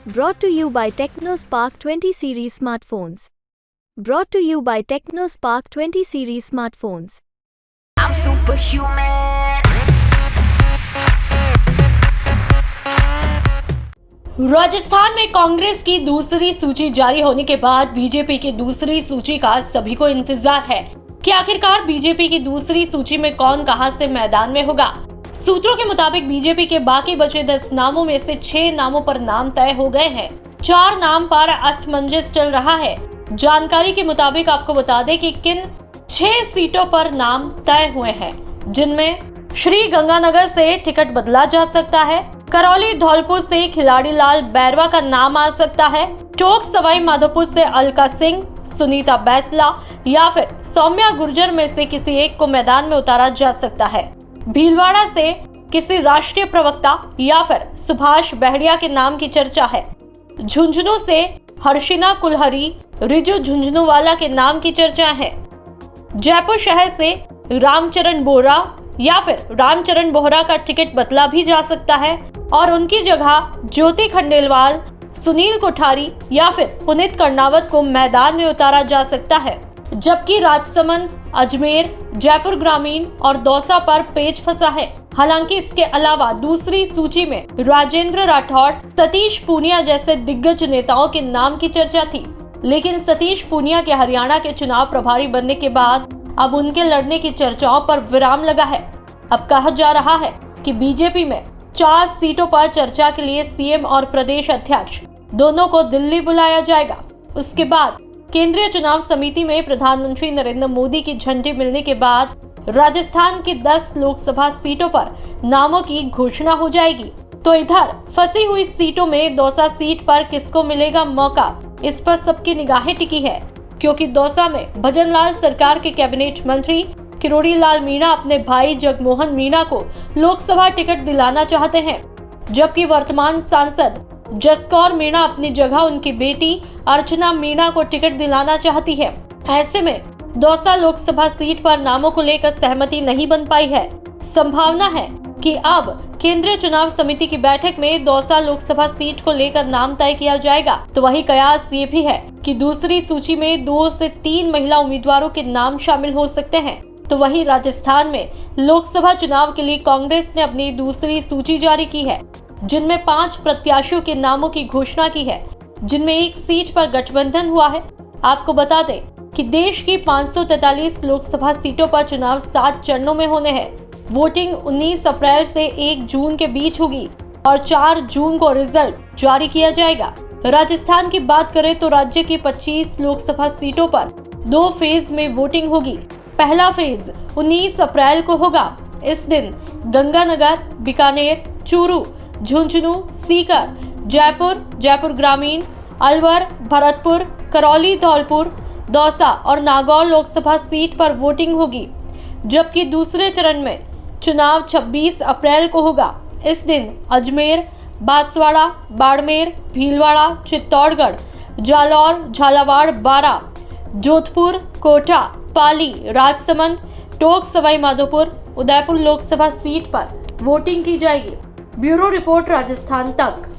Brought to you by TechnoSpark 20 series smartphones. Brought to you by TechnoSpark 20 series smartphones. I'm superhuman. Rajasthan में कांग्रेस की दूसरी सूची जारी होने के बाद बीजेपी की दूसरी सूची का सभी को इंतजार है कि आखिरकार बीजेपी की दूसरी सूची में कौन कहां से मैदान में होगा। सूत्रों के मुताबिक बीजेपी के बाकी बचे 10 नामों में से 6 नामों पर नाम तय हो गए हैं। 4 नाम पर असमंजस चल रहा है। जानकारी के मुताबिक आपको बता दें कि किन 6 सीटों पर नाम तय हुए हैं, जिनमें श्री गंगानगर से टिकट बदला जा सकता है, करौली धौलपुर से खिलाड़ी लाल बैरवा का नाम आ सकता है, टोंक सवाई माधोपुर से अलका सिंह, सुनीता बैसला या फिर सौम्या गुर्जर में से किसी एक को मैदान में उतारा जा सकता है। भीलवाड़ा से किसी राष्ट्रीय प्रवक्ता या फिर सुभाष बहड़िया के नाम की चर्चा है। झुंझुनू से हर्षिना कुलहरी, रिजू झुंझुनूवाला के नाम की चर्चा है। जयपुर शहर से रामचरण बोहरा या फिर रामचरण बोहरा का टिकट बदला भी जा सकता है और उनकी जगह ज्योति खंडेलवाल, सुनील कोठारी या फिर पुनीत कर्णावत को मैदान में उतारा जा सकता है। जबकि राजसमंद, अजमेर, जयपुर ग्रामीण और दौसा पर पेच फंसा है। हालांकि इसके अलावा दूसरी सूची में राजेंद्र राठौड़, सतीश पूनिया जैसे दिग्गज नेताओं के नाम की चर्चा थी, लेकिन सतीश पूनिया के हरियाणा के चुनाव प्रभारी बनने के बाद अब उनके लड़ने की चर्चाओं पर विराम लगा है। अब कहा जा रहा है कि बीजेपी में 4 सीटों पर चर्चा के लिए सीएम और प्रदेश अध्यक्ष दोनों को दिल्ली बुलाया जाएगा। उसके बाद केंद्रीय चुनाव समिति में प्रधानमंत्री नरेंद्र मोदी की झंडी मिलने के बाद राजस्थान की 10 लोकसभा सीटों पर नामों की घोषणा हो जाएगी। तो इधर फंसी हुई सीटों में दौसा सीट पर किसको मिलेगा मौका, इस पर सबकी निगाहें टिकी है, क्योंकि दौसा में भजनलाल सरकार के कैबिनेट मंत्री किरोड़ी लाल मीणा अपने भाई जगमोहन मीणा को लोकसभा टिकट दिलाना चाहते हैं, जबकि वर्तमान सांसद जसकौर मीणा अपनी जगह उनकी बेटी अर्चना मीणा को टिकट दिलाना चाहती है। ऐसे में दौसा लोकसभा सीट पर नामों को लेकर सहमति नहीं बन पाई है। संभावना है कि अब केंद्रीय चुनाव समिति की बैठक में दौसा लोकसभा सीट को लेकर नाम तय किया जाएगा। तो वही कयास ये भी है कि दूसरी सूची में 2 से 3 महिला उम्मीदवारों के नाम शामिल हो सकते हैं। तो वही राजस्थान में लोकसभा चुनाव के लिए कांग्रेस ने अपनी दूसरी सूची जारी की है, जिनमें 5 प्रत्याशियों के नामों की घोषणा की है, जिनमें 1 सीट पर गठबंधन हुआ है। आपको बता दें कि देश की 543 लोकसभा सीटों पर चुनाव 7 चरणों में होने हैं। वोटिंग 19 अप्रैल से 1 जून के बीच होगी और 4 जून को रिजल्ट जारी किया जाएगा। राजस्थान की बात करें तो राज्य की 25 लोकसभा सीटों पर 2 फेज में वोटिंग होगी। पहला फेज 19 अप्रैल को होगा। इस दिन गंगानगर, बीकानेर, चूरू, झुंझुनू, सीकर, जयपुर, जयपुर ग्रामीण, अलवर, भरतपुर, करौली धौलपुर, दौसा और नागौर लोकसभा सीट पर वोटिंग होगी। जबकि दूसरे चरण में चुनाव 26 अप्रैल को होगा। इस दिन अजमेर, बांसवाड़ा, बाड़मेर, भीलवाड़ा, चित्तौड़गढ़, जालौर, झालावाड़, बारां, जोधपुर, कोटा, पाली, राजसमंद, टोंक सवाई माधोपुर, उदयपुर लोकसभा सीट पर वोटिंग की जाएगी। ब्यूरो रिपोर्ट, राजस्थान तक।